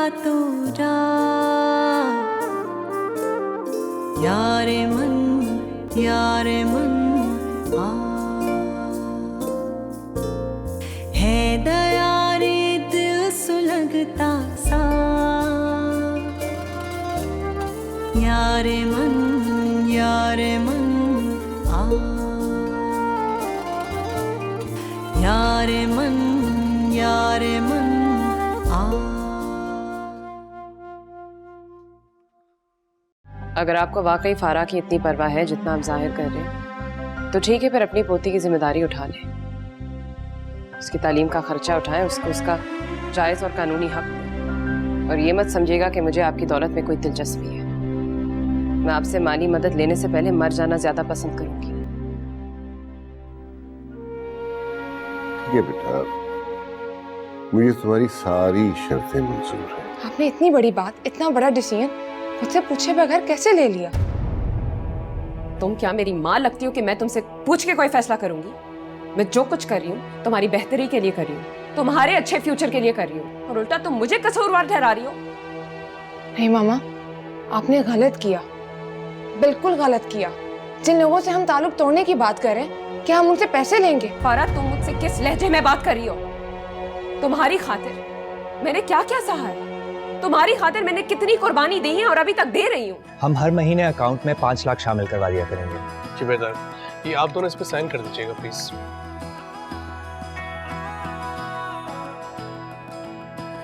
रातों रात, यारे मन आ, है दया रे दिल सुलगता सा, यारे मन आ, यारे मन आ। अगर आपको वाकई फारा की इतनी परवाह है जितना आप जाहिर कर रहे हैं तो ठीक है, फिर अपनी पोती की जिम्मेदारी उठा लें, उसकी तालीम का खर्चा उठाएं, उसको उसका जायज़ और कानूनी हक दें। और ये मत समझिएगा कि मुझे आपकी दौलत में कोई दिलचस्पी है। मैं आपसे माली मदद लेने से पहले मर जाना ज्यादा पसंद करूंगी। ठीक है बेटा, मुझे तुम्हारी सारी शर्तें मंजूर है। आपने इतनी बड़ी बात, इतना बड़ा डिसीजन मुझसे पूछे बगैर कैसे ले लिया? तुम क्या मेरी माँ लगती हो कि मैं तुमसे पूछ के कोई फैसला करूंगी? मैं जो कुछ कर रही हूँ तुम्हारी बेहतरी के लिए कर रही हूँ, तुम्हारे अच्छे फ्यूचर के लिए कर रही हूँ, और उल्टा तुम मुझे कसूरवार ठहरा रही हो। नहीं मामा, आपने गलत किया, बिल्कुल गलत किया। जिन लोगों से हम ताल्लुक तोड़ने की बात कर रहे हैं, क्या हम उनसे पैसे लेंगे? फारा, तुम मुझसे किस लहजे में बात कर रही हो? तुम्हारी खातिर मैंने क्या क्या सहा है, तुम्हारी खातिर मैंने कितनी कुर्बानी दी है और अभी तक दे रही हूँ। हम हर महीने अकाउंट में 5 लाख शामिल करवा दिया करेंगे। सूबेदार, ये आप दोनों इस पे साइन कर दीजिएगा प्लीज।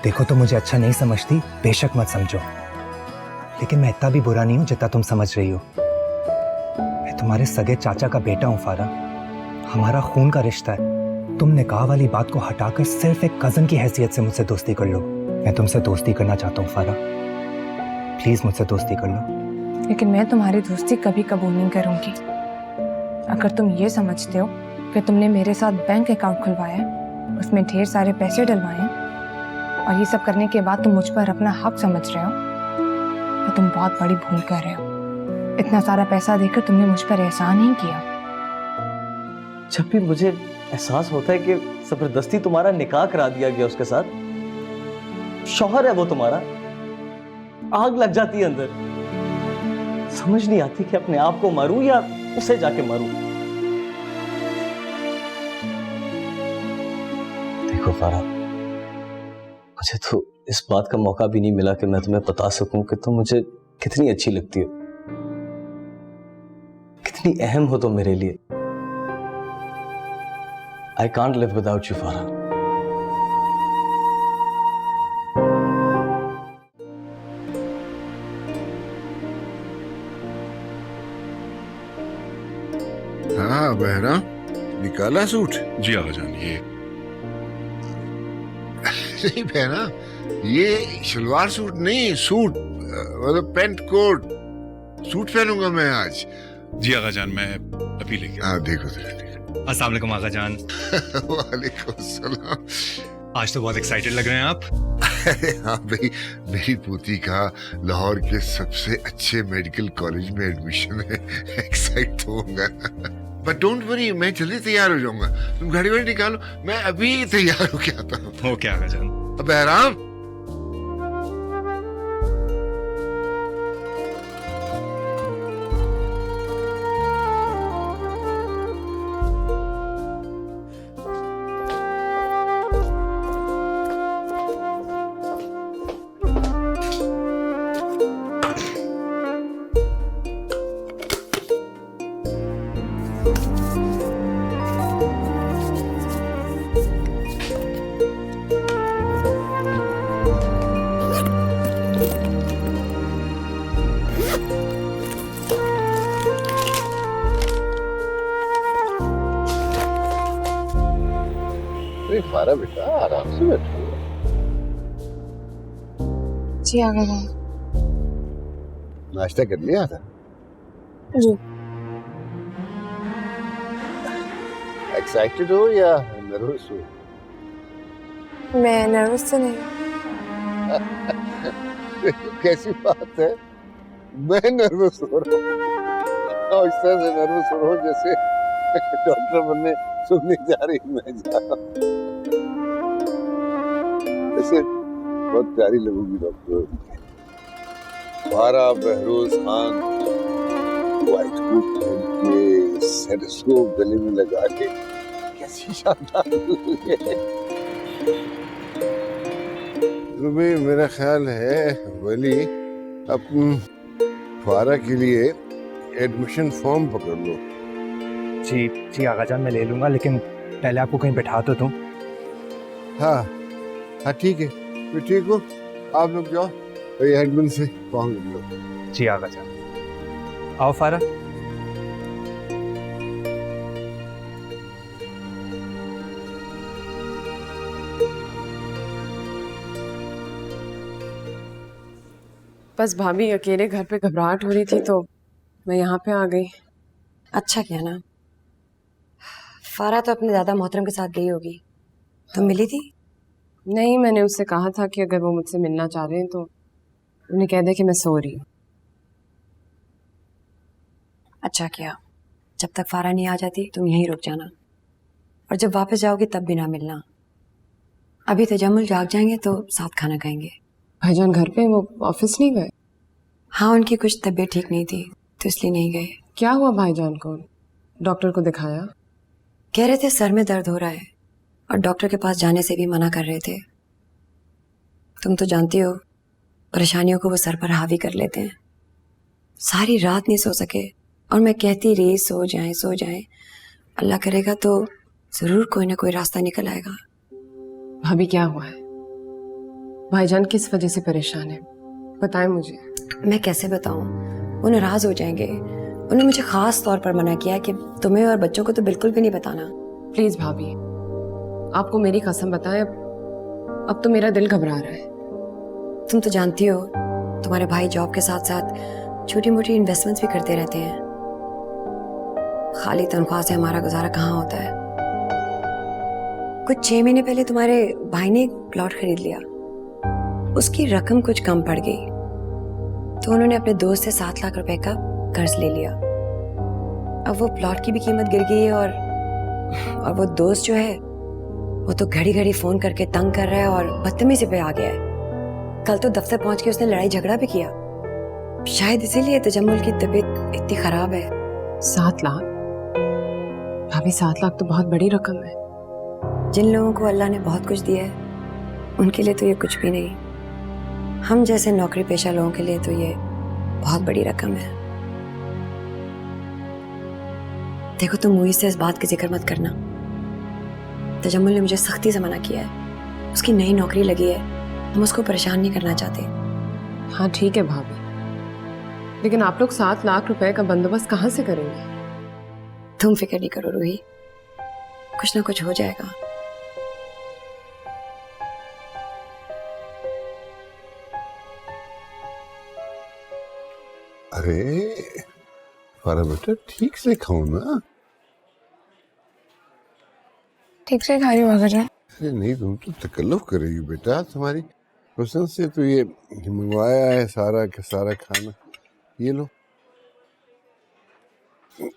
देखो, तो मुझे अच्छा नहीं समझती, बेशक मत समझो, लेकिन मैं इतना भी बुरा नहीं हूं जितना तुम समझ रही हो। मैं तुम्हारे सगे चाचा का बेटा हूं फारा, हमारा खून का रिश्ता है। तुम निकाह वाली बात को हटाकर सिर्फ एक कजन की हैसियत से मुझसे दोस्ती कर लो। मैं तुमसे दोस्ती करना चाहता हूँ फारा, प्लीज मुझसे दोस्ती कर लो। लेकिन मैं तुम्हारी दोस्ती कभी कबूल नहीं करूंगी। अगर तुम ये समझते हो कि तुमने मेरे साथ बैंक अकाउंट खुलवाया है, उसमें ढेर सारे पैसे डलवाए हैं, और ये सब करने के बाद तुम मुझ पर अपना हक समझ रहे हो, तो तुम बहुत बड़ी भूल कर रहे हो। इतना सारा पैसा देकर तुमने मुझ पर एहसान नहीं किया। जब भी मुझे एहसास होता है कि जबरदस्ती तुम्हारा निकाह करा दिया गया उसके साथ, शौहर है वो तुम्हारा, आग लग जाती है अंदर। समझ नहीं आती कि अपने आप को मारूं या उसे जाके मारूं। देखो फारा, मुझे तो इस बात का मौका भी नहीं मिला कि मैं तुम्हें बता सकूं कि तुम मुझे कितनी अच्छी लगती हो, कितनी अहम हो तुम मेरे लिए। I can't live without you, Farah. हाँ बहना, निकाला सूट? जी आगा जान, ये नहीं बहना, ये शलवार सूट नहीं, सूट मतलब पैंट कोट सूट पहनूंगा मैं आज। जी आगा जान, मैं अभी लेके। हाँ देखो देखो। अस्सलाम वालेकुम आगा जान। वालेकुम सलाम। आज तो बहुत एक्साइटेड लग रहे हैं आप। अरे हाँ भाई, मेरी पोती का लाहौर के सबसे अच्छे मेडिकल कॉलेज में एडमिशन है, एक्साइट तो होऊंगा। बट डोंट वरी, मैं जल्दी तैयार हो जाऊंगा। तुम गाड़ी वाड़ी निकालो, मैं अभी तैयार होके आता हूँ। ओके आगा जान। अब बहराम, फारा बेटा आराम से बैठो। जी आगे जाओ। नाश्ता कर लिया था? जी। एक्साइटेड हो या नर्वस हो? मैं नर्वस तो नहीं। कैसी बात है, मैं नर्वस हो रहा हूँ और इस तरह से नर्वस हो रहा हूँ जैसे डॉक्टर बनने सुनने जा रही मैं जा रहा हूँ। वैसे बहुत प्यारी लगोगी डॉक्टर। फारा बहरोज खान व्हाइट कोट पहन के स्टेथोस्कोप गले में लगा के कैसी शानदार है। रुबी, मेरा ख्याल है वली अपन फारा के लिए एडमिशन फॉर्म पकड़ लो। जी जी आगा जान, मैं ले लूंगा, लेकिन पहले आपको कहीं बैठा तो दूं। हाँ हाँ ठीक है, तो ठीक हो, आप लोग जाओ एडमिन से फॉर्म ले लो। जी आगा जान, आओ फारा। बस भाभी अकेले घर पे घबराहट हो रही थी तो मैं यहाँ पे आ गई। अच्छा किया ना। फारा तो अपने दादा मोहतरम के साथ गई होगी, तुम मिली थी? नहीं, मैंने उससे कहा था कि अगर वो मुझसे मिलना चाह रहे हैं तो उन्हें कह दे कि मैं सो रही हूँ। अच्छा किया, जब तक फारा नहीं आ जाती तुम यहीं रुक जाना, और जब वापस जाओगी तब भी ना मिलना। अभी तजम्मुल जाग जाएंगे तो साथ खाना खाएंगे। भाईजान घर पे, वो ऑफिस नहीं गए? हाँ, उनकी कुछ तबीयत ठीक नहीं थी तो इसलिए नहीं गए। क्या हुआ भाईजान को? डॉक्टर को दिखाया? कह रहे थे सर में दर्द हो रहा है और डॉक्टर के पास जाने से भी मना कर रहे थे। तुम तो जानती हो परेशानियों को वो सर पर हावी कर लेते हैं। सारी रात नहीं सो सके और मैं कहती रही सो जाएं सो जाएं। अल्लाह करेगा तो जरूर कोई ना कोई रास्ता निकल आएगा। भाभी क्या हुआ है? भाईजान किस वजह से परेशान है, बताएं मुझे। मैं कैसे बताऊं, वो नाराज हो जाएंगे। उन्होंने मुझे खास तौर पर मना किया कि तुम्हें और बच्चों को तो बिल्कुल भी नहीं बताना। प्लीज भाभी, आपको मेरी कसम बताएं, अब तो मेरा दिल घबरा रहा है। तुम तो जानती हो तुम्हारे भाई जॉब के साथ साथ छोटी मोटी इन्वेस्टमेंट्स भी करते रहते हैं। खाली तनख्वाह से हमारा गुजारा कहाँ होता है। कुछ 6 महीने पहले तुम्हारे भाई ने एक प्लॉट खरीद लिया, उसकी रकम कुछ कम पड़ गई तो उन्होंने अपने दोस्त से 7 लाख रुपए का कर्ज ले लिया। अब वो प्लॉट की भी कीमत गिर गई है और वो दोस्त जो है वो तो घड़ी घड़ी फोन करके तंग कर रहा है और बदतमीजी पे आ गया है। कल तो दफ्तर पहुंच के उसने लड़ाई झगड़ा भी किया। शायद इसीलिए तजम्मुल की तबीयत इतनी खराब है। 7 लाख? भाभी 7 लाख तो बहुत बड़ी रकम है। जिन लोगों को अल्लाह ने बहुत कुछ दिया है उनके लिए तो ये कुछ भी नहीं। हम जैसे नौकरी पेशा लोगों के लिए तो ये बहुत बड़ी रकम है। देखो, तुम मुझे से इस बात की जिक्र मत करना। तजम्मुल ने मुझे सख्ती से मना किया है। उसकी नई नौकरी लगी है, हम उसको परेशान नहीं करना चाहते। हाँ ठीक है भाभी, लेकिन आप लोग 7 लाख रुपए का बंदोबस्त कहाँ से करेंगे? तुम फिक्र नहीं करो रूही, कुछ ना कुछ हो जाएगा। अरे फारा बेटा, ठीक से खाओ ना। ठीक से खा रही हूँ अगर जान। अरे नहीं, तुम तो तकल्लुफ करेगी बेटा। तुम्हारी पसंद से तो ये मंगवाया है सारा का सारा खाना। ये लो,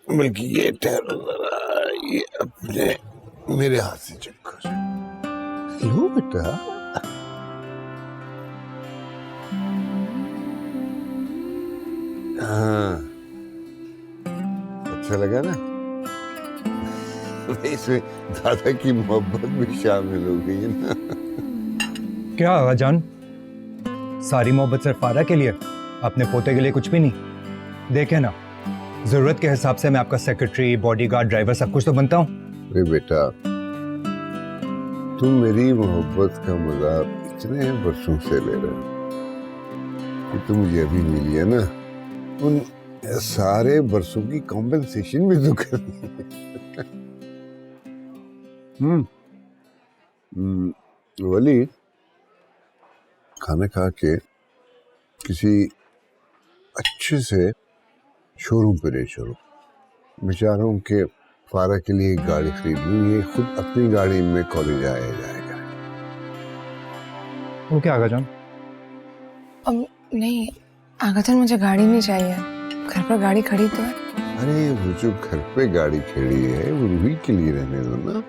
बल्कि ये ठहरो जरा, ये अपने मेरे हाथ से चख कर लो बेटा। हाँ, अच्छा लगा ना? इसमें दादा की मोहब्बत भी शामिल हो गई है ना। क्या आगा जान, सारी मोहब्बत सिर्फ फारा के लिए, अपने पोते के लिए कुछ भी नहीं? देखे ना, जरूरत के हिसाब से मैं आपका सेक्रेटरी, बॉडीगार्ड, ड्राइवर सब कुछ तो बनता हूँ। अरे बेटा, तुम मेरी मोहब्बत का मजाक इतने वर्षों से ले रहे हो कि तुम मुझे अभी मिली है ना, उन सारे वर्षों की कॉम्पेंसेशन भी तो करनी है। वली, खाना खा के किसी अच्छे से शोरूम पे ले चलो। मैं चाह रहा हूँ कि फारा के लिए एक गाड़ी खरीदनी है, खुद अपनी गाड़ी में कॉलेज आया जाएगा। वो क्या आगा जान? अब नहीं आगा जान, मुझे गाड़ी नहीं चाहिए, घर पर गाड़ी खड़ी तो है। अरे वो जो घर पे गाड़ी खड़ी है वो रूही के लिए रहने दो ना।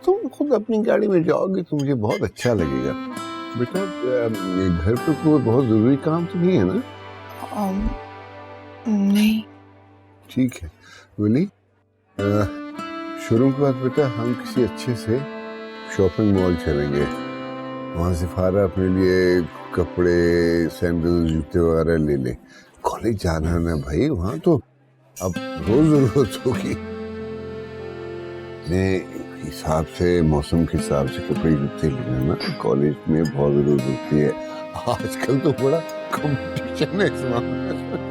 तुम खुद अपनी गाड़ी में जाओगे तो मुझे बहुत अच्छा लगेगा। बेटा घर पे कोई बहुत जरूरी काम तो नहीं है ना? नहीं। ठीक है बोली, शुरू के बाद बेटा हम किसी अच्छे से शॉपिंग मॉल चलेंगे। वहां से फारा अपने लिए कपड़े, सैंडल, जूते वगैरह ले ले। कॉलेज जाना है ना भाई, वहां तो अब रोज जरूरत होगी। हिसाब से, मौसम के हिसाब से कपड़े जूते लेना ना कॉलेज में बहुत जरूरत होती है। आजकल तो बड़ा कंपटीशन है इस मामले में।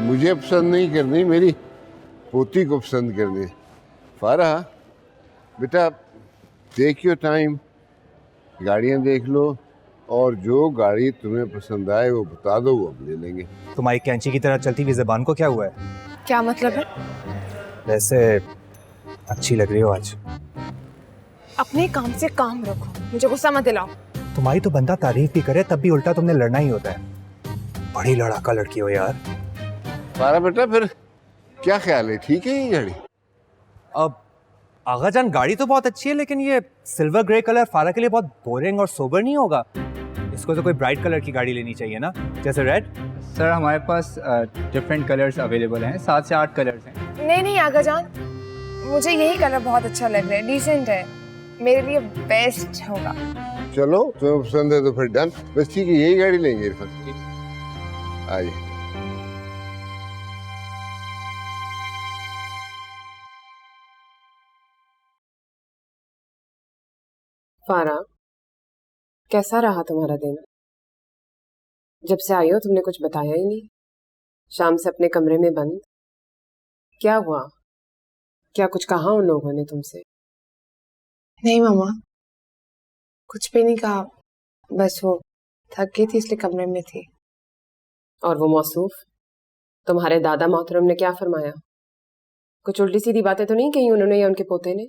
मुझे पसंद नहीं करनी, मेरी पोती को पसंद करनी। फारा बेटा टेक योर टाइम, गाड़ियां देख लो और जो गाड़ी तुम्हें पसंद आए वो बता दो, वो हम ले लेंगे। तुम्हारी कैंची की तरह चलती हुई ज़बान को क्या हुआ है? क्या मतलब है? वैसे अच्छी लग रही हो आज। अपने काम से काम रखो, मुझे गुस्सा मत दिलाओ। तुम्हारी तो बंदा तारीफ भी करे तब भी उल्टा तुमने लड़ना ही होता है। बड़ी लड़ाका लड़की हो यार। फारा बेटा फिर क्या ख्याल है, ठीक है ये गाड़ी? अब आगा जान गाड़ी तो बहुत अच्छी है, लेकिन ये सिल्वर ग्रे कलर फारा के लिए बहुत बोरिंग और सोबर नहीं होगा? इसको तो कोई ब्राइट कलर की गाड़ी लेनी चाहिए ना, जैसे रेड। सर हमारे पास डिफरेंट कलर्स अवेलेबल हैं, 7 से 8 कलर्स हैं। नहीं आगा जान, मुझे यही कलर बहुत अच्छा लग रहा है, डिसेंट है, मेरे लिए बेस्ट होगा। चलो तुम्हें पसंद है तो फिर डन। बस ठीक है, यही गाड़ी लेंगे इरफान। आ जाए। फारा, कैसा रहा तुम्हारा दिन? जब से आई हो तुमने कुछ बताया ही नहीं। शाम से अपने कमरे में बंद। क्या हुआ? क्या कुछ कहा उन लोगों ने तुमसे? नहीं मामा, कुछ भी नहीं कहा, बस वो थक गई थी इसलिए कमरे में थी। और वो मौसूफ, तुम्हारे दादा मोहतरम ने क्या फरमाया? कुछ उल्टी सीधी बातें तो नहीं कही उन्होंने या उनके पोते ने?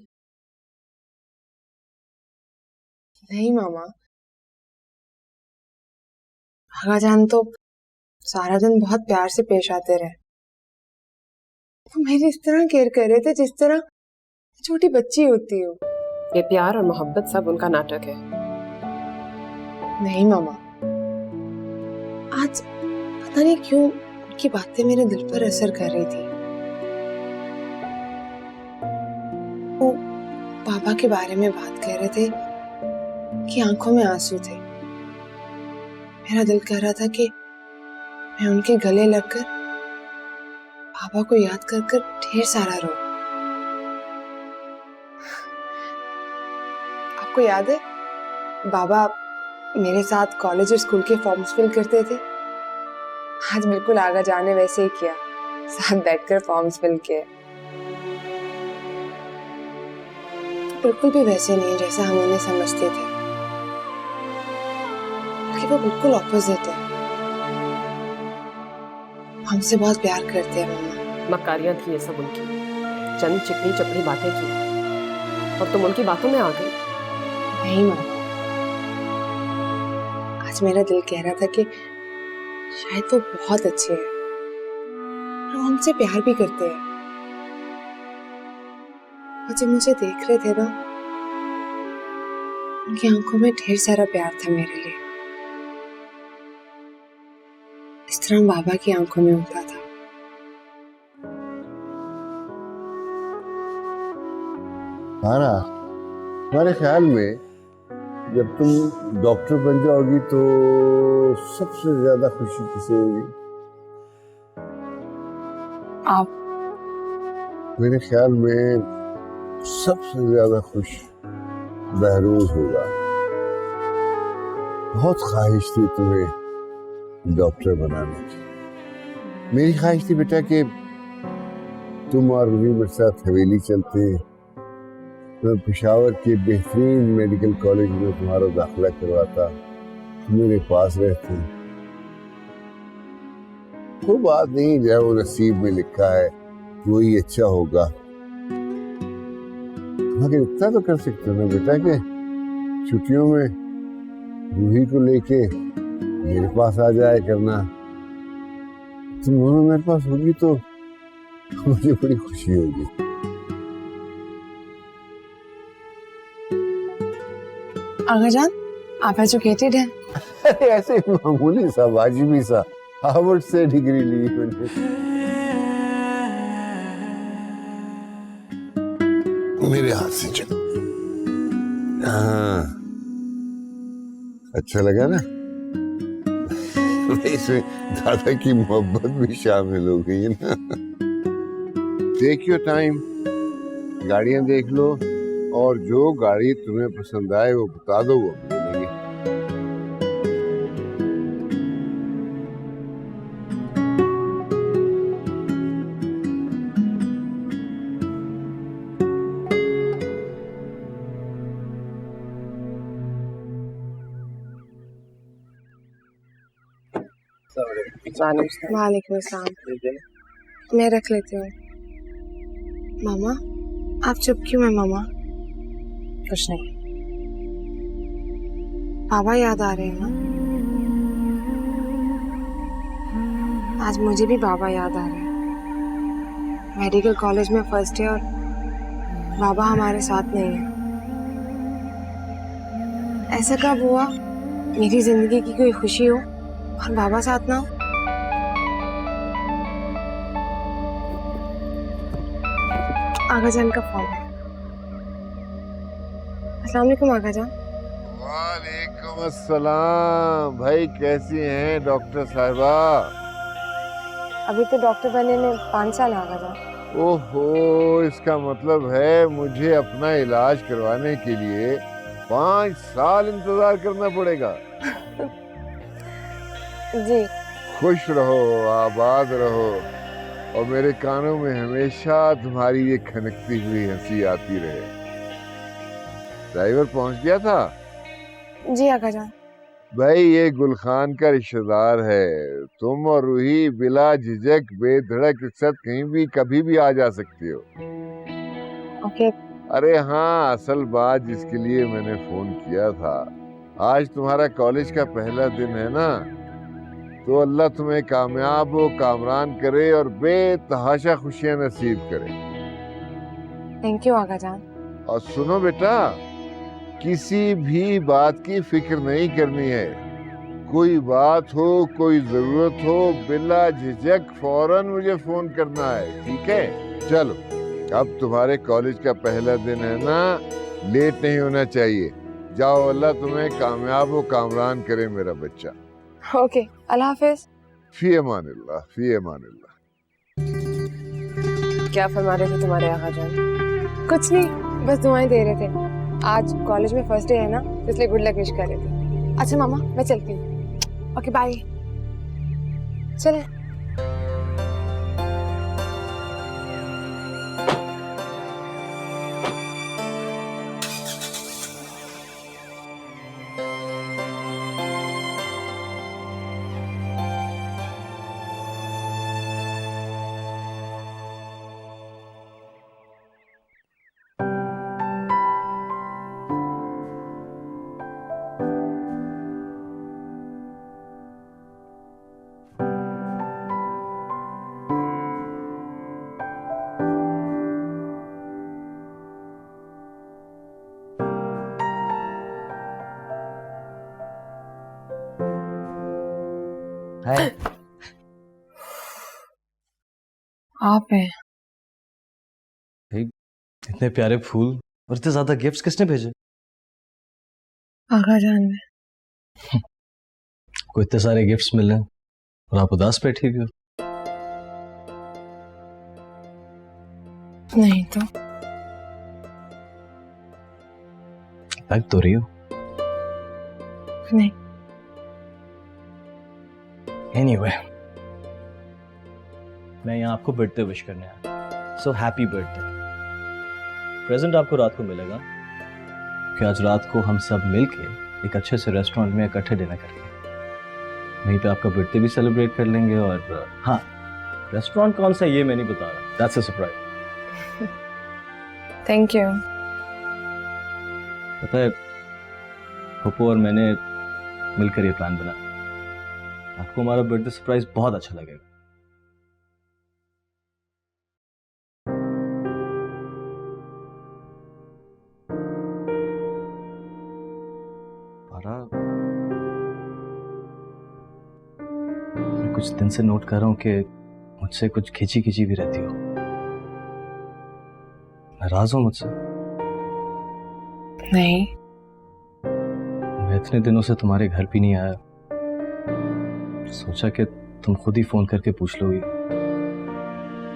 नहीं मामा, आगा जान तो सारा दिन बहुत प्यार से पेश आते रहे। वो मेरी इस तरह केयर कर रहे थे जिस तरह छोटी बच्ची होती हो। ये प्यार और मोहब्बत सब उनका नाटक है। नहीं मामा, आज पता नहीं क्यों उनकी बातें मेरे दिल पर असर कर रही थी। वो पापा के बारे में बात कर रहे थे कि आंखों में आंसू थे। मेरा दिल कह रहा था कि मैं उनके गले लगकर पापा को याद कर कर ढेर सारा रो। आपको याद है बाबा मेरे साथ कॉलेज और स्कूल के फॉर्म्स फिल करते थे? आज बिल्कुल आगा जाने वैसे ही किया, साथ बैठकर फॉर्म्स फिल किए। बिल्कुल भी वैसे नहीं जैसा हम उन्हें समझते थे, बल्कि वो बिल्कुल ऑपोजिट है। हमसे बहुत प्यार करते हैं मम्मा। मक्कारियां थी ये सब उनकी, चंद चिकनी चपड़ी बातें की और तुम उनकी बातों में आ गई। नहीं मामा, आज मेरा दिल कह रहा था कि शायद वो बहुत अच्छे हैं और वो हमसे प्यार भी करते हैं। और जब मुझे देख रहे थे ना, उनकी आंखों में ढेर सारा प्यार था मेरे लिए, इस तरह बाबा की आंखों में होता था। फारा, तुम्हारे ख्याल में जब तुम डॉक्टर बन जाओगी तो सबसे ज्यादा खुशी किसे होगी? आप। मेरे ख्याल में सबसे ज्यादा खुश बहरोज होगा। बहुत ख्वाहिश थी तुम्हें डॉक्टर बनाने की। मेरी ख्वाहिश थी बेटा कि तुम और रूही मेरे साथ हवेली चलते, मैं पेशावर के बेहतरीन मेडिकल कॉलेज में तुम्हारा दाखिला करवाता, मेरे पास रहती। कोई बात नहीं, जो वो नसीब में लिखा है वही अच्छा होगा। मगर इतना तो कर सकते हो ना बेटा कि छुट्टियों में रूही को लेके मेरे पास आ जाया करना। तुम दोनों मेरे पास होगी तो मुझे बड़ी खुशी होगी। आगा जान, आप एजुकेटेड हैं। अरे ऐसे मामूली सा, वाजिबी सा, हार्वर्ड से डिग्री ली मैंने। मेरे हाथ से चलो। हाँ, अच्छा लगा ना? इसमें दादा की मोहब्बत भी शामिल हो गई है ना। टेक योर टाइम, गाड़ियां देख लो और जो गाड़ी तुम्हें पसंद आए वो बता दो, वो ले लेंगे। वालेकुम अस्सलाम। मैं रख लेती हूँ। मामा, आप चुप क्यों हैं मामा? कुछ नहीं। पापा याद आ रहे हैं ना? आज मुझे भी बाबा याद आ रहे हैं। मेडिकल कॉलेज में फर्स्ट ईयर और बाबा हमारे साथ नहीं है। ऐसा कब हुआ मेरी जिंदगी की कोई खुशी हो और बाबा साथ ना हो? आगा जान का फोन है। अस्सलाम वालेकुम आगा जान। वालेकुम अस्सलाम। भाई कैसी हैं डॉक्टर साहिबा? अभी तो डॉक्टर बने में 5 साल आगा जान। ओहो, इसका मतलब है मुझे अपना इलाज करवाने के लिए 5 साल इंतजार करना पड़ेगा। जी। खुश रहो, आबाद रहो और मेरे कानों में हमेशा तुम्हारी ये खनकती हुई हंसी आती रहे। ड्राइवर पहुंच गया था? जी आगा जान। भाई ये गुलखान का रिश्तेदार है। तुम और रूही बिला झिझक बेधड़क एक साथ कहीं भी कभी भी आ जा सकती हो। ओके। अरे हाँ, असल बात जिसके लिए मैंने फोन किया था, आज तुम्हारा कॉलेज का पहला दिन है ना, तो अल्लाह तुम्हें कामयाब हो, कामरान करे और बेतहाशा खुशियां नसीब करे। थैंक यू आगा जान। और सुनो बेटा, किसी भी बात की फिक्र नहीं करनी है। कोई बात हो, कोई जरूरत हो, बिला झिझक फौरन मुझे फोन करना है, ठीक है? चलो, अब तुम्हारे कॉलेज का पहला दिन है ना, लेट नहीं होना चाहिए। जाओ, अल्लाह तुम्हें कामयाब हो, कामरान करे मेरा बच्चा। ओके, अल्लाह हाफिज। फी अमानिल्लाह, फी अमानिल्लाह। क्या फरमा रहे थे तुम्हारे आगा जान? कुछ नहीं, बस दुआएं दे रहे थे। आज कॉलेज में फर्स्ट डे है ना, इसलिए गुड लक विश कर रहे थे। अच्छा मामा, मैं चलती हूँ। Okay bye. चले। है आप हैं? इतने प्यारे फूल और इतने ज्यादा गिफ्ट्स किसने भेजे? आगा जान ने। को इतने सारे गिफ्ट्स मिल रहे हैं और आप उदास बैठी हुई हो। नहीं तो लग तो रही हो। नहीं। एनीवे, मैं यहाँ आपको बर्थडे विश करने आया। So happy birthday. प्रेजेंट आपको रात को मिलेगा कि आज रात को हम सब मिलके एक अच्छे से रेस्टोरेंट में इकट्ठे डिनर करेंगे। वहीं पे आपका बर्थडे भी सेलिब्रेट कर लेंगे। और हाँ, रेस्टोरेंट कौन सा ये मैं नहीं बता रहा, that's a surprise. Thank you. पता है, पप्पू और मैंने मिलकर ये प्लान बनाया। आपको हमारा बर्थडे सरप्राइज बहुत अच्छा लगेगा। कुछ दिन से नोट कर रहा हूँ कि मुझसे कुछ खिंची खिंची भी रहती हो। नाराज हो मुझसे? नहीं। मैं इतने दिनों से तुम्हारे घर भी नहीं आया, सोचा कि तुम खुद ही फोन करके पूछ लोगी,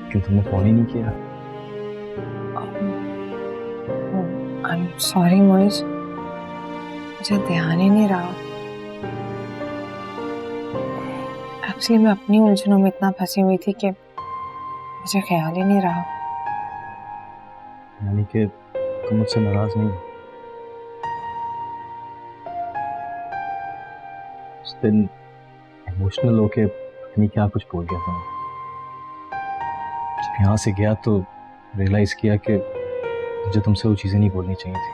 लेकिन तुमने फोन ही नहीं किया। आई एम सॉरी मोइज, मुझे ध्यान ही नहीं रहा। एक्चुअली मैं अपनी उलझनों में इतना फंसी हुई थी कि मुझे ख्याल ही नहीं रहा। यानी कि तुम मुझसे नाराज नहीं हो? उस दिन इमोशनल होके पता नहीं क्या कुछ बोल गया था। जब यहाँ से गया तो रियलाइज किया कि मुझे तुमसे वो चीजें नहीं बोलनी चाहिए थी।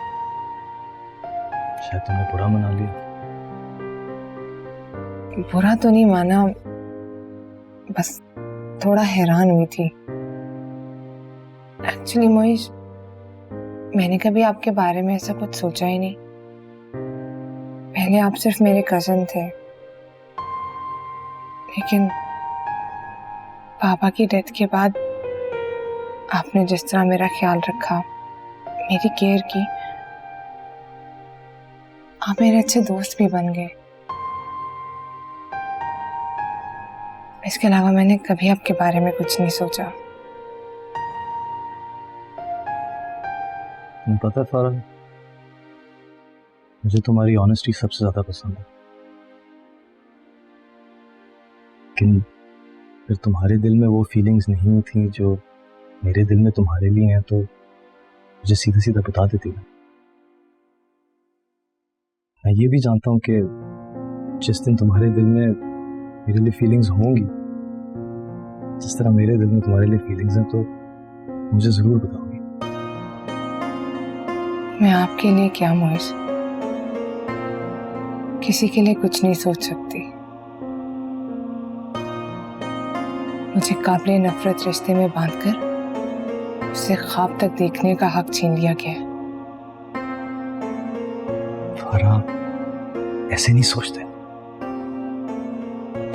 शायद तुमने बुरा मना लिया। बुरा तो नहीं माना, बस थोड़ा हैरान हुई थी। एक्चुअली मोइज, मैंने कभी आपके बारे में ऐसा कुछ सोचा ही नहीं। पहले आप सिर्फ मेरे कजन थे, लेकिन पापा की डेथ के बाद आपने जिस तरह मेरा ख्याल रखा, मेरी केयर की, आप मेरे अच्छे दोस्त भी बन गए। इसके अलावा मैंने कभी आपके बारे में कुछ नहीं सोचा। तुम्हें पता है फारा, मुझे तुम्हारी ऑनेस्टी सबसे ज्यादा पसंद है। लेकिन फिर तुम्हारे दिल में वो फीलिंग्स नहीं थी जो मेरे दिल में तुम्हारे लिए हैं, तो मुझे सीधा सीधा बता देती है। मैं ये भी जानता हूँ कि जिस दिन तुम्हारे दिल में मेरे लिए फीलिंग्स होंगी, जिस तरह मेरे दिल में तुम्हारे लिए फीलिंग्स हैं, तो मुझे जरूर बताओगी। मैं आपके लिए क्या मोइज, किसी के लिए कुछ नहीं सोच सकती। मुझे काबिले नफरत रिश्ते में बांधकर उसे ख्वाब तक देखने का हक छीन लिया गया। फारा, ऐसे नहीं सोचते।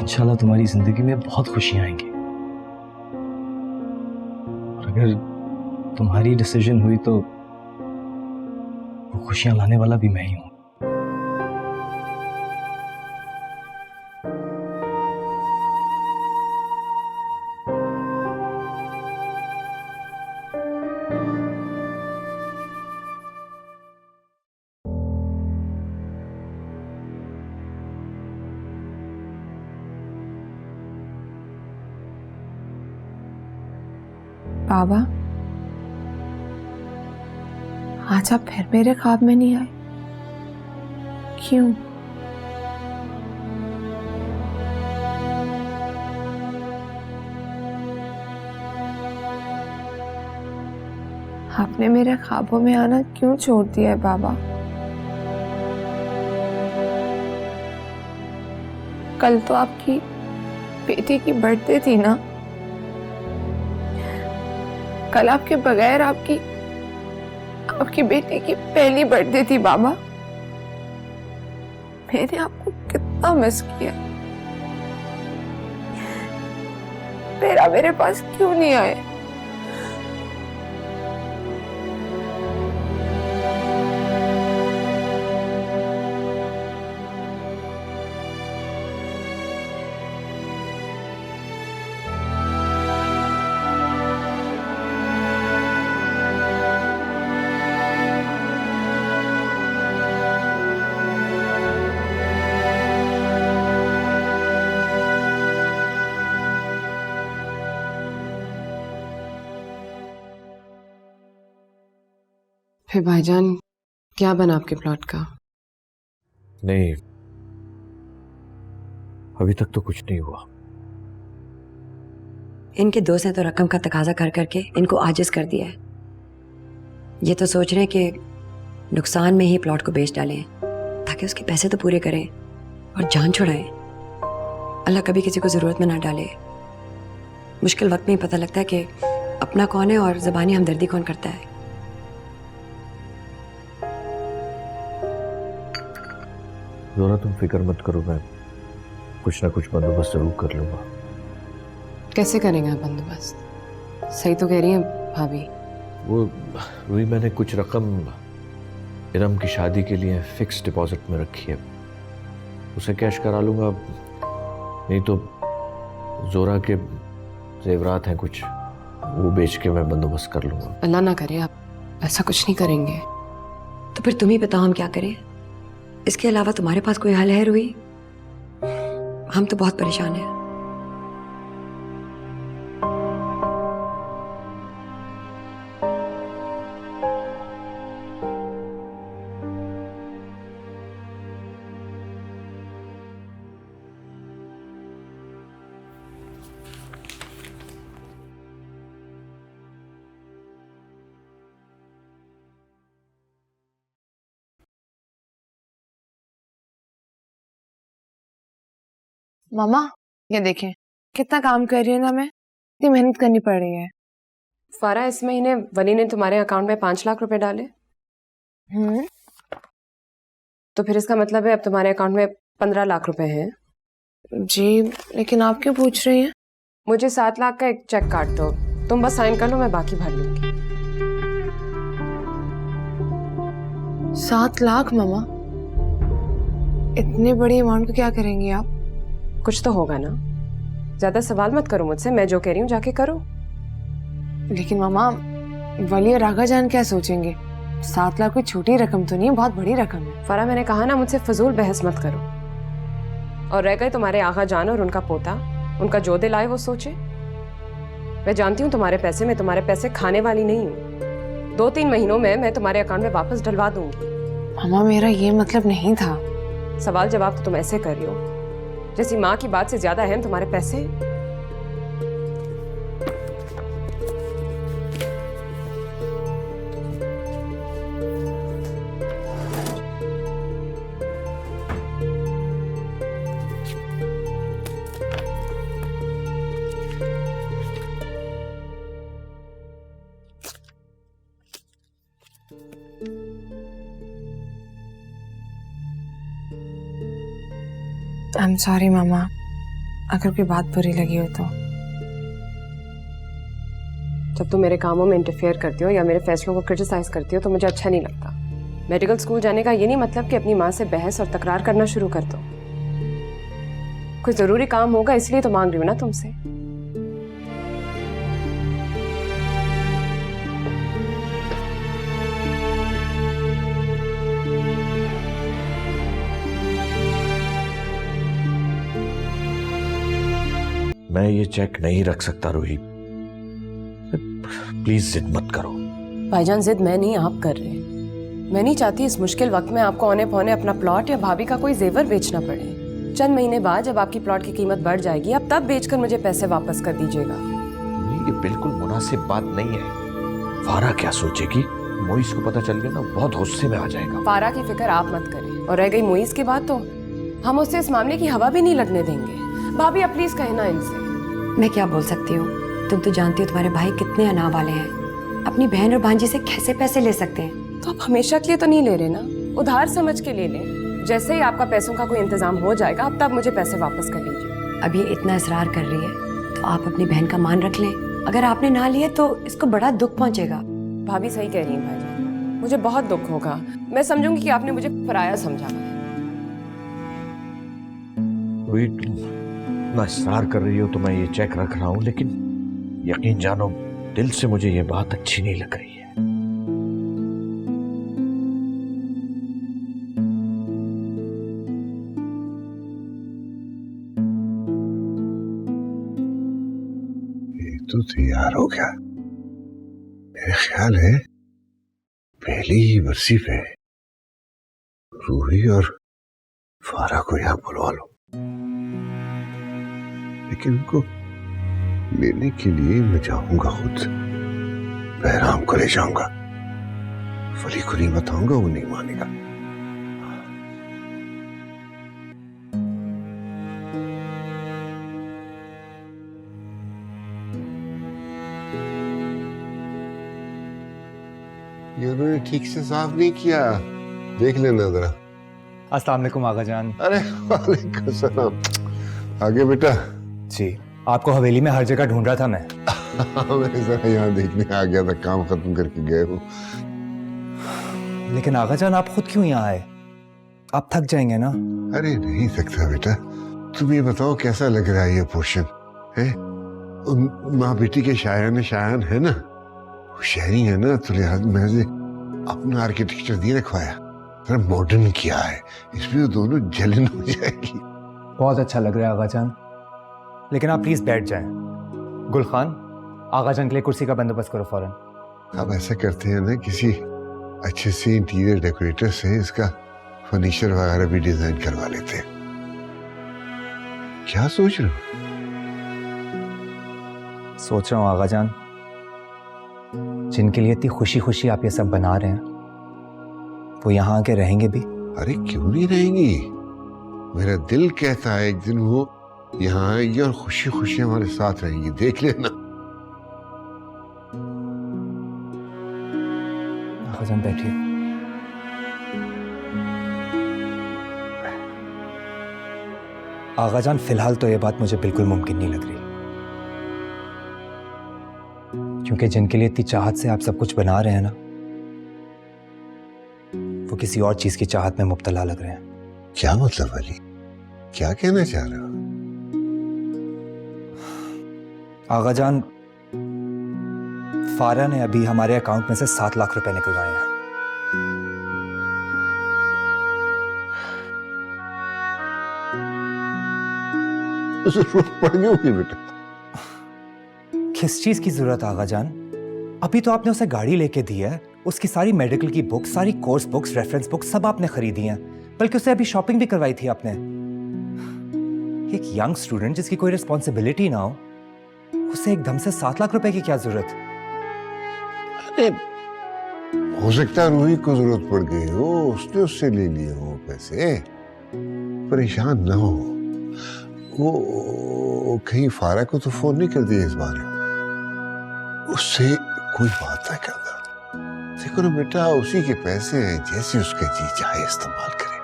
इंशाल्लाह तुम्हारी जिंदगी में बहुत खुशियां आएंगी, और अगर तुम्हारी डिसीजन हुई तो वो खुशियां लाने वाला भी मैं ही हूं। बाबा, आज आप फिर मेरे ख्वाब में नहीं आए, क्यों? आपने मेरे ख्वाबों में आना क्यों छोड़ दिया है बाबा? कल तो आपकी बेटी की बर्थडे थी ना? कल आपके बगैर आपकी बेटी की पहली बर्थडे थी बाबा। मैंने आपको कितना मिस किया। मेरे पास क्यों नहीं आए? फिर भाईजान, क्या बना आपके प्लॉट का? नहीं, अभी तक तो कुछ नहीं हुआ। इनके दोस्त ने तो रकम का तकाजा कर करके इनको आजिज कर दिया है। ये तो सोच रहे हैं कि नुकसान में ही प्लॉट को बेच डालें ताकि उसके पैसे तो पूरे करें और जान छुड़ाएं। अल्लाह कभी किसी को ज़रूरत में ना डाले। मुश्किल वक्त में ही पता लगता है कि अपना कौन है और ज़बानी हमदर्दी कौन करता है। ज़ोरा, तुम फिक्र मत करो, मैं कुछ ना कुछ बंदोबस्त जरूर कर लूंगा। कैसे करेंगे आप बंदोबस्त? सही तो कह रही है भाभी। वो रूही, मैंने कुछ रकम इरम की शादी के लिए फिक्स डिपॉजिट में रखी है, उसे कैश करा लूंगा। नहीं तो जोरा के जेवरात हैं कुछ, वो बेच के मैं बंदोबस्त कर लूंगा। अल्लाह ना करे आप ऐसा कुछ नहीं करेंगे। तो फिर तुम ही बताओ हम क्या करें? इसके अलावा तुम्हारे पास कोई हल है रूही? हम तो बहुत परेशान हैं। मामा ये देखें कितना काम कर रही है ना मैं, इतनी मेहनत करनी पड़ रही है। फारा, इस महीने वली ने तुम्हारे अकाउंट में 5 लाख रुपए डाले। तो फिर इसका मतलब है अब तुम्हारे अकाउंट में 15 लाख रुपए हैं। जी लेकिन आप क्यों पूछ रही हैं? मुझे 7 लाख का एक चेक काट दो, तुम बस साइन कर लो, मैं बाकी भर लूंगी। 7 लाख मामा, इतने बड़ी अमाउंट को क्या करेंगी आप? कुछ तो होगा ना, ज्यादा सवाल मत करो मुझसे, मैं जो कह रही हूँ जाके करो। लेकिन मामा वली और आगा जान क्या सोचेंगे? 7 लाख कोई छोटी रकम तो नहीं है, बहुत बड़ी रकम है। फरा, मैंने कहा ना मुझसे फजूल बहस मत करो। और रह गए तुम्हारे आगा जान और उनका पोता, उनका जो दिल आए वो सोचे। मैं जानती हूँ तुम्हारे पैसे, मैं तुम्हारे पैसे खाने वाली नहीं हूँ। 2-3 महीनों में मैं तुम्हारे अकाउंट में वापस डलवा दूंगी। मामा मेरा ये मतलब नहीं था। सवाल जवाब तो तुम ऐसे कर रही हो जैसी माँ की बात से ज्यादा अहम तुम्हारे पैसे। आई एम सॉरी मामा, अगर कोई बात बुरी लगी हो तो। जब तुम मेरे कामों में इंटरफेयर करती हो या मेरे फैसलों को क्रिटिसाइज करती हो तो मुझे अच्छा नहीं लगता। मेडिकल स्कूल जाने का ये नहीं मतलब कि अपनी माँ से बहस और तकरार करना शुरू कर दो। कोई जरूरी काम होगा इसलिए तो मांग रही हूँ ना तुमसे। मैं ये चेक नहीं रख सकता रूही, प्लीज जिद मत करो। भाईजान, जिद मैं नहीं आप कर रहे। मैं नहीं चाहती इस मुश्किल वक्त में आपको औने पौने अपना प्लॉट या भाभी का कोई जेवर बेचना पड़े। चंद महीने बाद जब आपकी प्लॉट की कीमत बढ़ जाएगी, अब तब बेचकर मुझे पैसे वापस कर दीजिएगा। ये बिल्कुल मुनासिब बात नहीं है। फारा क्या सोचेगी? मोइस को पता चल गया ना, बहुत गुस्से में आ जाएगा। फारा की फिक्र आप मत करें। और रह गई मोइस की बात, तो हम उससे इस मामले की हवा भी नहीं लगने देंगे। भाभी अब प्लीज कहना इनसे। मैं क्या बोल सकती हूँ? तुम तो जानती हो तुम्हारे भाई कितने अना वाले हैं। अपनी बहन और भांजी से कैसे पैसे ले सकते हैं? तो आप हमेशा के लिए तो नहीं ले रहे ना, उधार समझ के ले लें। जैसे ही आपका पैसों का कोई इंतजाम हो जाएगा, अब तब मुझे पैसे वापस कर लीजिए। अब ये इतना इसरार कर रही है तो आप अपनी बहन का मान रख लें। अगर आपने ना लिए तो इसको बड़ा दुख पहुंचेगा। भाभी सही कह रही हैं भाईजान, मुझे बहुत दुख होगा। मैं समझूंगी कि आपने मुझे पराया समझा है। ना इसरार कर रही हो तो मैं ये चेक रख रहा हूं, लेकिन यकीन जानो दिल से मुझे ये बात अच्छी नहीं लग रही है। ये तो तैयार हो गया। मेरे ख्याल है पहली ही बरसी पे रूही और फारा को यहां बुलवा लो, लेकिन उनको लेने के लिए मैं जाऊंगा खुद। बहराम को ले जाऊंगा, फली को नहीं बताऊंगा, वो नहीं मानेगा। ये उन्होंने ठीक से साफ नहीं किया, देख लेना जरा। अस्सलाम वालेकुम आगा जान। अरे वालेकुम सलाम। आगे बेटा। जी, आपको हवेली में हर जगह ढूंढ रहा था मैं। मैं जरा यहाँ देखने आ गया था, काम खत्म करके गए हो। लेकिन आगा जान, आप खुद क्यों यहाँ आए? आप थक जाएंगे ना। अरे नहीं सकता बेटा, तुम ये बताओ कैसा लग रहा है ये पोर्शन है? माँ बेटी के शायान है ना, शहरी है ना, तो लिहाज मैंने अपना आर्किटेक्चर दिए रखवाया, थोड़ा मॉडर्न किया है, इसमें दोनों जलन हो जाएगी। बहुत अच्छा लग रहा है आगा जान, लेकिन आप प्लीज बैठ जाएं। गुल खान, आगा जान के लिए कुर्सी का बंदोबस्त करो फौरन। अब ऐसा करते हैं ना, किसी अच्छे से इंटीरियर डेकोरेटर से इसका फर्नीचर वगैरह भी डिजाइन करवा लेते हैं। क्या सोच रहे हो? सोच रहा हूँ आगा जान, जिनके लिए इतनी खुशी खुशी आप ये सब बना रहे हैं, वो यहाँ आके रहेंगे भी? अरे क्यों नहीं रहेंगी, मेरा दिल कहता है एक दिन वो यहाँ आएंगी और खुशी खुशी हमारे साथ रहेंगी, देख लेना। आगा जान बैठिए। आगा जान, फिलहाल तो ये बात मुझे बिल्कुल मुमकिन नहीं लग रही, क्योंकि जिनके लिए इतनी चाहत से आप सब कुछ बना रहे हैं ना, वो किसी और चीज की चाहत में मुब्तला लग रहे हैं। क्या मतलब अली, क्या कहना चाह रहे हो? आगा जान, फारा ने अभी हमारे अकाउंट में से 7 लाख रुपए निकलवाए हैं। जरूरत पड़ गई होगी बेटा। किस चीज की जरूरत आगा जान? अभी तो आपने उसे गाड़ी लेके दी है, उसकी सारी मेडिकल की बुक्स, सारी कोर्स बुक्स, रेफरेंस बुक्स सब आपने खरीदी हैं, बल्कि उसे अभी शॉपिंग भी करवाई थी आपने। एक यंग स्टूडेंट जिसकी कोई रिस्पॉन्सिबिलिटी ना हो, उसे एकदम से 7 लाख रुपए की क्या जरूरत? अरे हो सकता है रूही को जरूरत पड़ गई हो, उसने उससे ले लिए हो पैसे। परेशान ना हो, वो कहीं फारा को तो फोन नहीं कर दिया इस बारे, उससे कोई बात ना करना। देखो ना बेटा, उसी के पैसे हैं, जैसे उसके जी चाहे इस्तेमाल करे।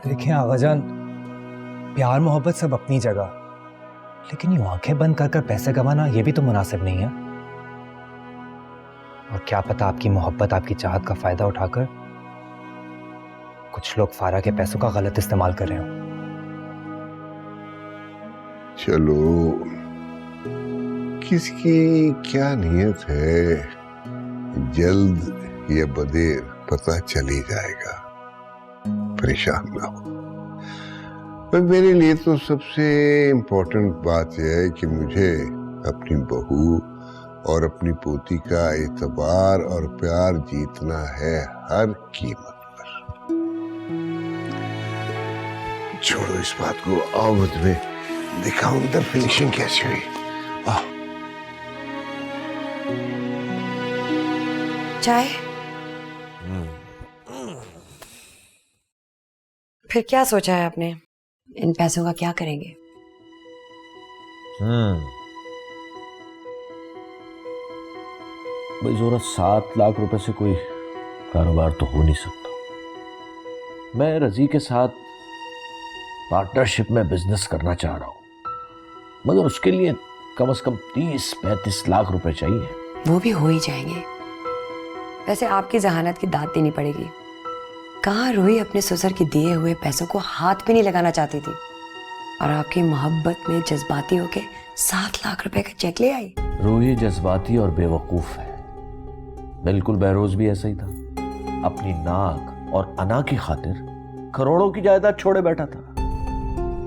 देखें आगा जान, प्यार मोहब्बत सब अपनी जगह, लेकिन यूं आंखें बंद कर कर पैसे कमाना ये भी तो मुनासिब नहीं है। और क्या पता आपकी मोहब्बत, आपकी चाहत का फायदा उठाकर कुछ लोग फारा के पैसों का गलत इस्तेमाल कर रहे हो। चलो, किसकी क्या नीयत है, जल्द या बदेर पता चल ही जाएगा, परेशान ना हो। पर मेरे लिए तो सबसे इम्पोर्टेंट बात यह है कि मुझे अपनी बहू और अपनी पोती का एतबार और प्यार जीतना है हर कीमत पर। छोड़ो इस बात को, आओ में दिखाऊं अंदर फिनिशिंग कैसी हुई। चाय? फिर क्या सोचा है आपने? इन पैसों का क्या करेंगे? भाई जोरा, 7 लाख रुपए से कोई कारोबार तो हो नहीं सकता। मैं रजी के साथ पार्टनरशिप में बिजनेस करना चाह रहा हूं, मगर उसके लिए कम से कम 30-35 लाख रुपए चाहिए। वो भी हो ही जाएंगे। वैसे आपकी जहानत की दाद देनी पड़ेगी। कहाँ रूही अपने ससुर के दिए हुए पैसों को हाथ भी नहीं लगाना चाहती थी, और आपकी मोहब्बत में जज्बाती होके 7 लाख रुपए का चेक ले आई। रूही जज्बाती और बेवकूफ है, बिल्कुल बहरोज भी ऐसा ही था। अपनी नाक और अना की खातिर करोड़ों की जायदाद छोड़े बैठा था।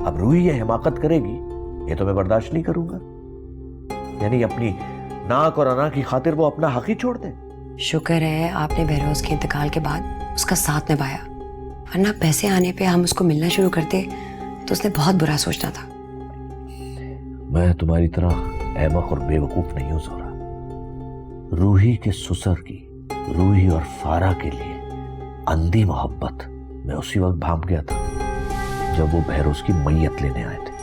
अब रूही ये हिमाकत करेगी, ये तो मैं बर्दाश्त नहीं करूंगा। यानी अपनी नाक और अना की खातिर वो अपना हक ही छोड़ दे। शुक्र है आपने बहरोज के इंतकाल के बाद उसका साथ निभाया, वरना पैसे आने पे हम उसको मिलना शुरू करते तो उसने बहुत बुरा सोचना था। मैं तुम्हारी तरह अहमक और बेवकूफ नहीं हूं जोरा। रूही के ससुर की, रूही और फारा के लिए अंधी मोहब्बत मैं उसी वक्त भांप गया था जब वो बहरोज की मैयत लेने आए थे।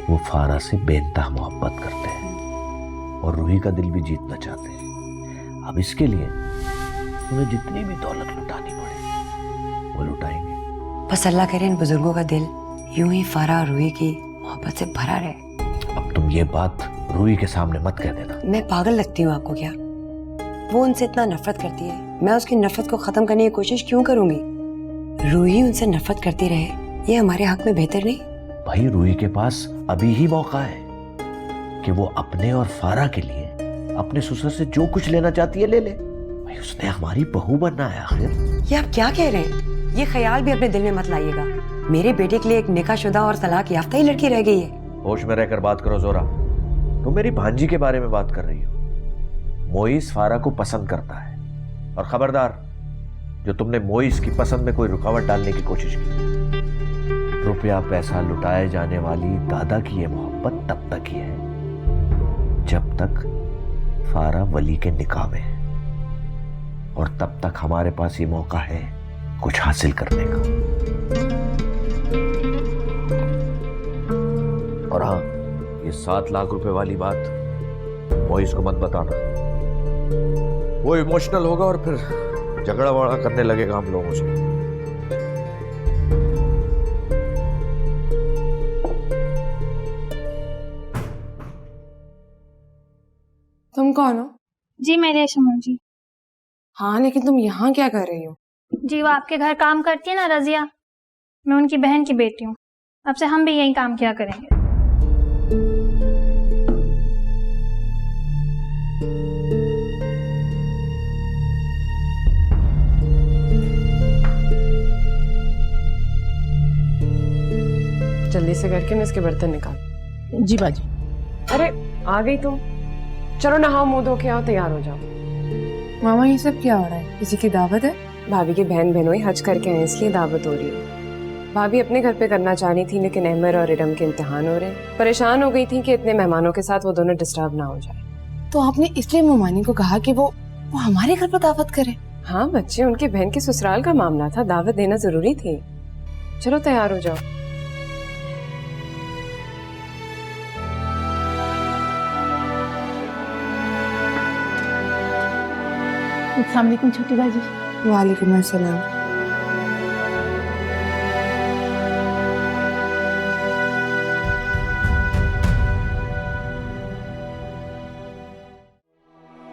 वो फारा से बेइंतहा मोहब्बत करते हैं और रूही का दिल भी जीतना चाहते हैं। अब इसके लिए उन्हें जितनी भी दौलत लुटानी पड़े वो लुटाएंगे। बस अल्लाह करे इन बुजुर्गों का दिल यूं ही फारा और रूही की मोहब्बत से भरा रहे। अब तुम ये बात रूही के सामने मत कह देना। मैं पागल लगती हूँ आपको क्या? वो उनसे इतना नफरत करती है, मैं उसकी नफरत को खत्म करने की कोशिश क्यों करूंगी? रूही उनसे नफरत करती रहे, ये हमारे हक में बेहतर नहीं? भाई रूही के पास अभी ही मौका है कि वो अपने और फारा के लिए अपने ससुर से जो कुछ लेना चाहती है ले ले। भाई उसने हमारी बहू बनना है आखिर। ये आप क्या कह रहे हैं? ये ख्याल भी अपने दिल में मत लाइएगा। मेरे बेटे के लिए एक निकाहशुदा और तलाक याफ्ता ही लड़की रह गई है। होश में रहकर बात करो जोरा। तुम मेरी भांजी के बारे में बात कर रही हो। मोइस फारा को पसंद करता है, और खबरदार जो तुमने मोइस की पसंद में कोई रुकावट डालने की कोशिश की। रुपया पैसा लुटाए जाने वाली दादा की ये मोहब्बत तब तक ही है जब तक फारा वली के निकाह में है, और तब तक हमारे पास ये मौका है कुछ हासिल करने का। और हाँ, ये 7 लाख रुपए वाली बात मोइस को मत बताना। वो इमोशनल होगा और फिर झगड़ा वगड़ा करने लगेगा हम लोगों से। तुम कौन हो? जी मैं रेशमा जी। हाँ, लेकिन तुम यहाँ क्या कर रही हो? जी वो आपके घर काम करती है ना रजिया, मैं उनकी बहन की बेटी हूँ। अब से हम भी यही काम किया करेंगे। जल्दी से करके मैं इसके बर्तन निकाल। जी बाजी। अरे आ गई तुम, चलो नहाओ मुंह धो के आओ, तैयार हो जाओ। मामा ये सब क्या हो रहा है? किसी की दावत है? भाभी की बहन बहनोई हज करके आए इसलिए दावत हो रही है। भाभी अपने घर पे करना चाह रही थी, लेकिन अहमर और इरम के इम्तिहान हो रहे हैं। परेशान हो गई थी कि इतने मेहमानों के साथ वो दोनों डिस्टर्ब ना हो जाए। तो आपने इसलिए मुमानी को कहा कि वो हमारे घर पर दावत करे? हाँ बच्चे, उनकी बहन की ससुराल का मामला था, दावत देना जरूरी थी। चलो तैयार हो जाओ। अस्सलाम वालेकुम छोटी बाजी। वालेकुम अस्सलाम।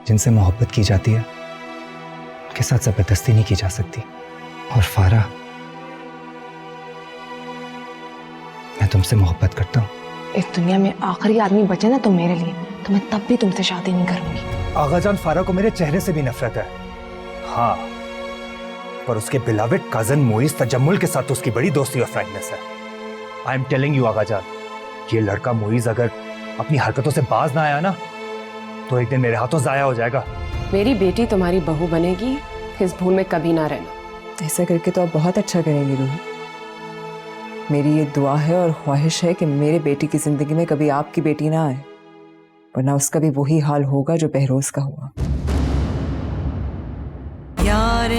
जिनसे मोहब्बत की जाती है उनके साथ जबरदस्ती नहीं की जा सकती। और फारा, मैं तुमसे मोहब्बत करता हूँ। इस दुनिया में आखिरी आदमी बचे ना तुम मेरे लिए, तो मैं तब भी तुमसे शादी नहीं करूंगी। आगाजान फारा को मेरे चेहरे से भी नफरत है, हाँ, पर उसके बिलावेड कजन मोइस तजम्मुल के साथ उसकी बड़ी दोस्ती और फ्रेंडनेस है। आई एम टेलिंग यू आगाजान, ये लड़का मोइस अगर अपनी हरकतों से बाज ना आया ना, तो एक दिन मेरे हाथों जाया हो जाएगा। मेरी बेटी तुम्हारी बहू बनेगी, इस भूल में कभी ना रहना। ऐसा करके तो आप बहुत अच्छा करेंगी रूही। मेरी ये दुआ है और ख्वाहिश है कि मेरे बेटी की जिंदगी में कभी आपकी बेटी ना आए, वरना उसका भी वही हाल होगा जो बहरोज का हुआ। यार